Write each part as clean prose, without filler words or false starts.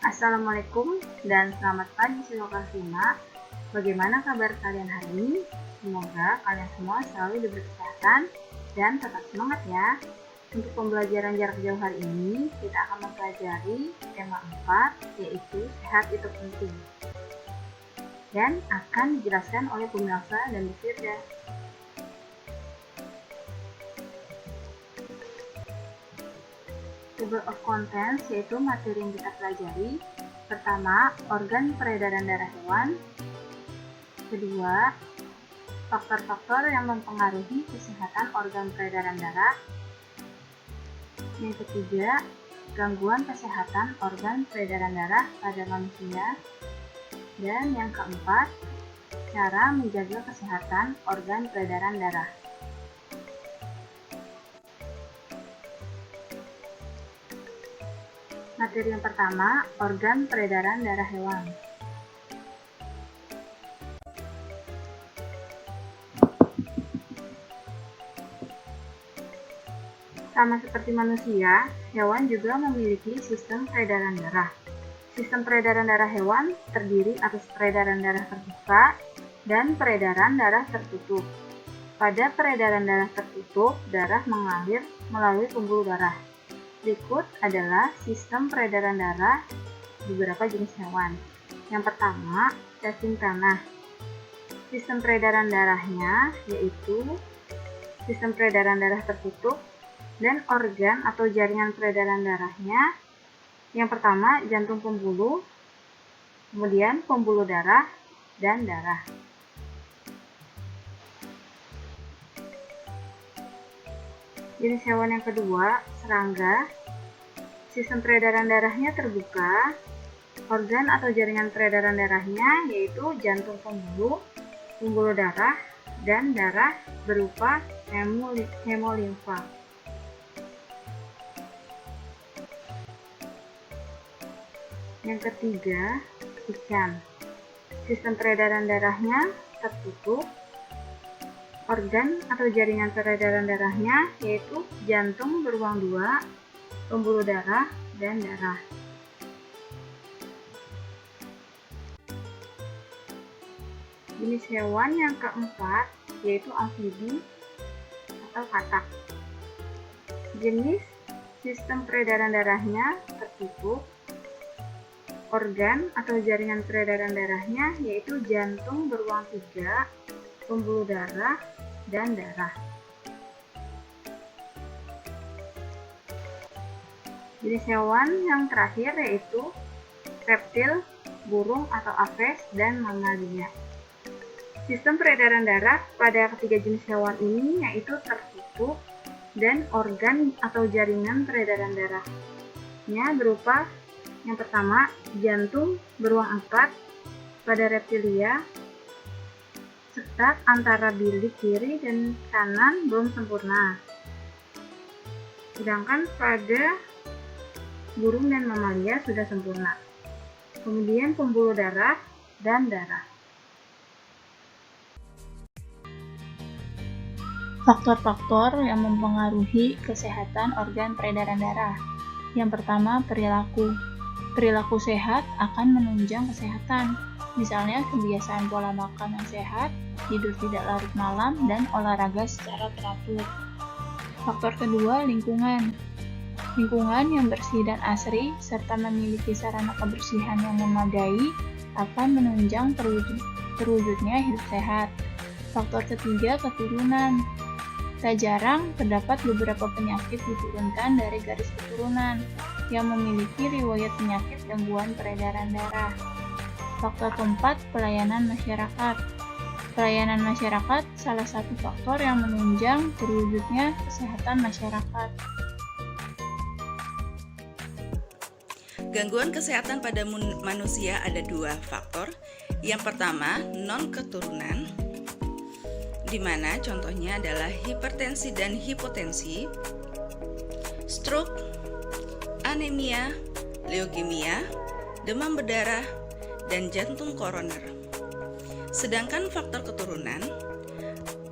Assalamualaikum dan selamat pagi siswa kelas 5. Bagaimana kabar kalian hari ini? Semoga kalian semua selalu diberi kesehatan dan tetap semangat ya. Untuk pembelajaran jarak jauh hari ini, kita akan mempelajari tema 4, yaitu sehat itu penting. Dan akan dijelaskan oleh Bu Melsa dan Bu Firda. Table of contents yaitu materi yang kita pelajari. Pertama, organ peredaran darah hewan. Kedua, faktor-faktor yang mempengaruhi kesehatan organ peredaran darah. Yang ketiga, gangguan kesehatan organ peredaran darah pada manusia. Dan yang keempat, cara menjaga kesehatan organ peredaran darah. Materi yang pertama, organ peredaran darah hewan. Sama seperti manusia, hewan juga memiliki sistem peredaran darah. Sistem peredaran darah hewan terdiri atas peredaran darah terbuka dan peredaran darah tertutup. Pada peredaran darah tertutup, darah mengalir melalui pembuluh darah. Berikut adalah sistem peredaran darah beberapa jenis hewan. Yang pertama, cacing tanah. Sistem peredaran darahnya yaitu sistem peredaran darah tertutup dan organ atau jaringan peredaran darahnya. Yang pertama, jantung pembuluh, kemudian pembuluh darah dan darah. Jenis hewan yang kedua, serangga. Sistem peredaran darahnya terbuka. Organ atau jaringan peredaran darahnya yaitu jantung pembuluh, pembuluh darah, dan darah berupa hemolimfa. Yang ketiga, ikan. Sistem peredaran darahnya tertutup. Organ atau jaringan peredaran darahnya yaitu jantung beruang 2, pembuluh darah, dan darah. Jenis hewan yang keempat yaitu amfibi atau katak. Jenis sistem peredaran darahnya tertutup. Organ atau jaringan peredaran darahnya yaitu jantung beruang 3, pembuluh darah, dan darah. Jenis hewan yang terakhir yaitu reptil, burung atau aves, dan mamalia. Sistem peredaran darah pada ketiga jenis hewan ini yaitu tertutup dan organ atau jaringan peredaran darahnya berupa yang pertama, jantung beruang 4 pada reptilia. Sekat antara bilik kiri dan kanan belum sempurna. Sedangkan pada burung dan mamalia sudah sempurna. Kemudian pembuluh darah dan darah. Faktor-faktor yang mempengaruhi kesehatan organ peredaran darah. Yang pertama, perilaku. Perilaku sehat akan menunjang kesehatan. Misalnya kebiasaan pola makan yang sehat, tidur tidak larut malam, dan olahraga secara teratur. Faktor kedua, lingkungan. Lingkungan yang bersih dan asri, serta memiliki sarana kebersihan yang memadai, akan menunjang terwujudnya hidup sehat. Faktor ketiga, keturunan. Tak jarang terdapat beberapa penyakit diturunkan dari garis keturunan yang memiliki riwayat penyakit gangguan peredaran darah. Faktor keempat, pelayanan masyarakat. Pelayanan masyarakat salah satu faktor yang menunjang terwujudnya kesehatan masyarakat. Gangguan kesehatan pada manusia ada 2 faktor. Yang pertama, non-keturunan, di mana contohnya adalah hipertensi dan hipotensi, stroke, anemia, leukemia, demam berdarah, dan jantung koroner. Sedangkan faktor keturunan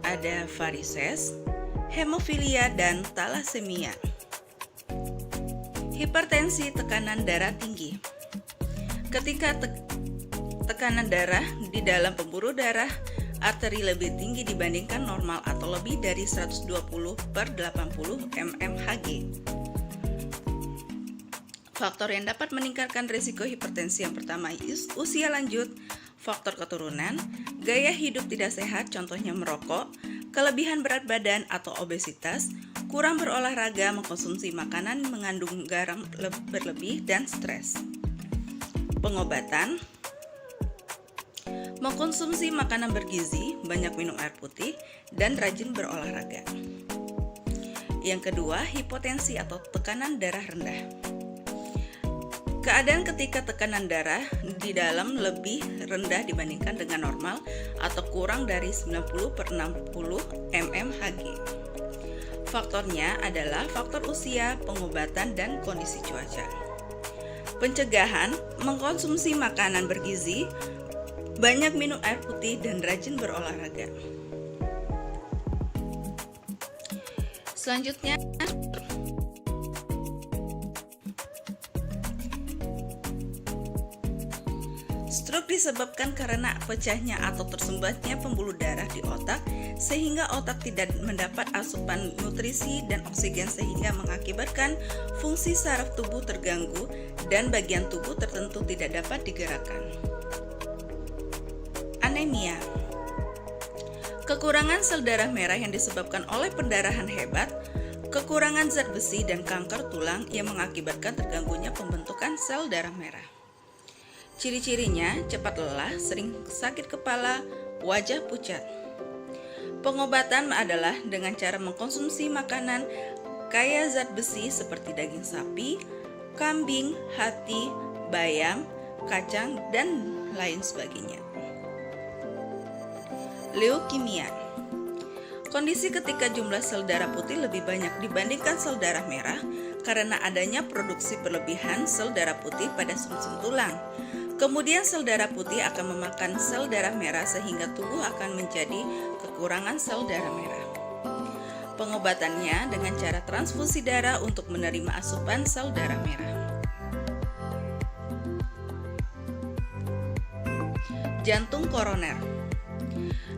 ada varises, hemofilia, dan thalassemia. Hipertensi, tekanan darah tinggi. Ketika tekanan darah di dalam pembuluh darah arteri lebih tinggi dibandingkan normal atau lebih dari 120/80 mmHg. Faktor yang dapat meningkatkan risiko hipertensi yang pertama usia lanjut, faktor keturunan, gaya hidup tidak sehat contohnya merokok, kelebihan berat badan atau obesitas, kurang berolahraga, mengkonsumsi makanan mengandung garam berlebih, dan stres. Pengobatan: mengkonsumsi makanan bergizi, banyak minum air putih, dan rajin berolahraga. Yang kedua, hipotensi atau tekanan darah rendah. Keadaan ketika tekanan darah di dalam lebih rendah dibandingkan dengan normal atau kurang dari 90/60 mmHg. Faktornya adalah faktor usia, pengobatan, dan kondisi cuaca. Pencegahan: mengkonsumsi makanan bergizi, banyak minum air putih, dan rajin berolahraga. Selanjutnya, stroke disebabkan karena pecahnya atau tersumbatnya pembuluh darah di otak sehingga otak tidak mendapat asupan nutrisi dan oksigen sehingga mengakibatkan fungsi saraf tubuh terganggu dan bagian tubuh tertentu tidak dapat digerakkan. Anemia: kekurangan sel darah merah yang disebabkan oleh pendarahan hebat, kekurangan zat besi, dan kanker tulang yang mengakibatkan terganggunya pembentukan sel darah merah. Ciri-cirinya cepat lelah, sering sakit kepala, wajah pucat. Pengobatan adalah dengan cara mengkonsumsi makanan kaya zat besi seperti daging sapi, kambing, hati, bayam, kacang, dan lain sebagainya. Leukemia: kondisi ketika jumlah sel darah putih lebih banyak dibandingkan sel darah merah karena adanya produksi berlebihan sel darah putih pada sumsum tulang. Kemudian sel darah putih akan memakan sel darah merah sehingga tubuh akan menjadi kekurangan sel darah merah. Pengobatannya dengan cara transfusi darah untuk menerima asupan sel darah merah. Jantung koroner: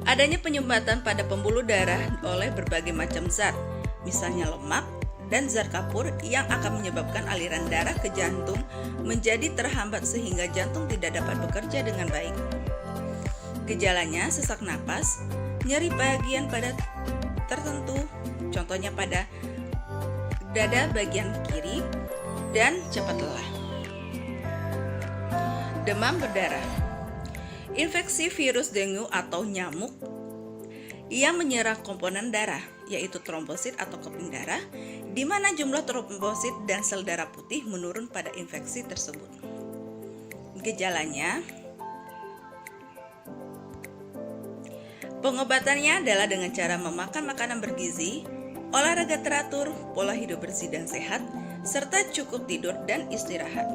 adanya penyumbatan pada pembuluh darah oleh berbagai macam zat, misalnya lemak dan zat kapur yang akan menyebabkan aliran darah ke jantung menjadi terhambat sehingga jantung tidak dapat bekerja dengan baik. Gejalanya sesak napas, nyeri bagian pada tertentu, contohnya pada dada bagian kiri, dan cepat lelah. Demam berdarah: infeksi virus dengue atau nyamuk yang menyerang komponen darah, yaitu trombosit atau keping darah, di mana jumlah trombosit dan sel darah putih menurun pada infeksi tersebut. Gejalanya: pengobatannya adalah dengan cara memakan makanan bergizi, olahraga teratur, pola hidup bersih dan sehat, serta cukup tidur dan istirahat.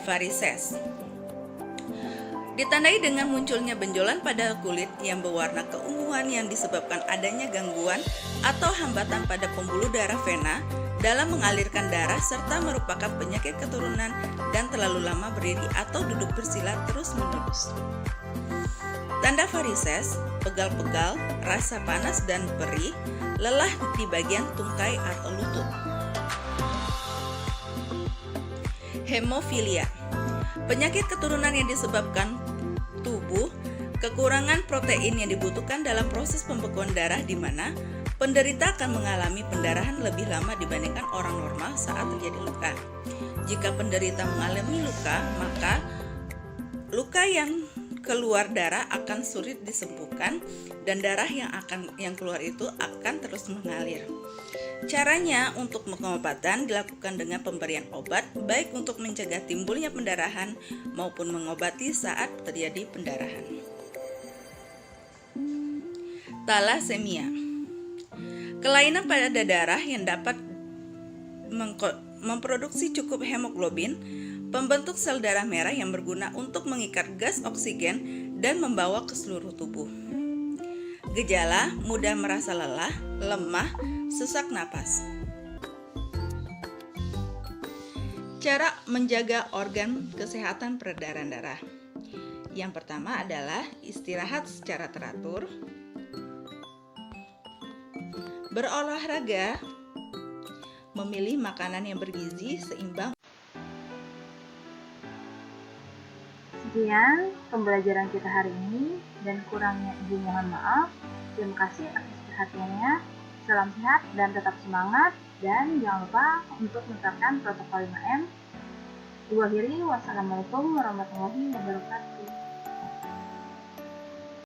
Varises: ditandai dengan munculnya benjolan pada kulit yang berwarna keunguan yang disebabkan adanya gangguan atau hambatan pada pembuluh darah vena dalam mengalirkan darah serta merupakan penyakit keturunan dan terlalu lama berdiri atau duduk bersila terus-menerus. Tanda varises: pegal-pegal, rasa panas dan perih, lelah di bagian tungkai atau lutut. Hemofilia: penyakit keturunan yang disebabkan tubuh kekurangan protein yang dibutuhkan dalam proses pembekuan darah di mana penderita akan mengalami pendarahan lebih lama dibandingkan orang normal saat terjadi luka. Jika penderita mengalami luka, maka luka yang keluar darah akan sulit disembuhkan dan darah yang keluar itu akan terus mengalir. Caranya untuk pengobatan dilakukan dengan pemberian obat baik untuk mencegah timbulnya pendarahan maupun mengobati saat terjadi pendarahan. Thalassemia: kelainan pada darah yang dapat memproduksi cukup hemoglobin, pembentuk sel darah merah yang berguna untuk mengikat gas oksigen dan membawa ke seluruh tubuh. Gejala: mudah merasa lelah, lemah, sesak napas. Cara menjaga organ kesehatan peredaran darah. Yang pertama adalah istirahat secara teratur, berolahraga, memilih makanan yang bergizi seimbang. Sekian pembelajaran kita hari ini, dan kurangnya Ibu mohon maaf. Terima kasih atas perhatiannya. Salam sehat dan tetap semangat, dan jangan lupa untuk menerapkan protokol 5M. Ibu akhiri, wassalamualaikum warahmatullahi wabarakatuh.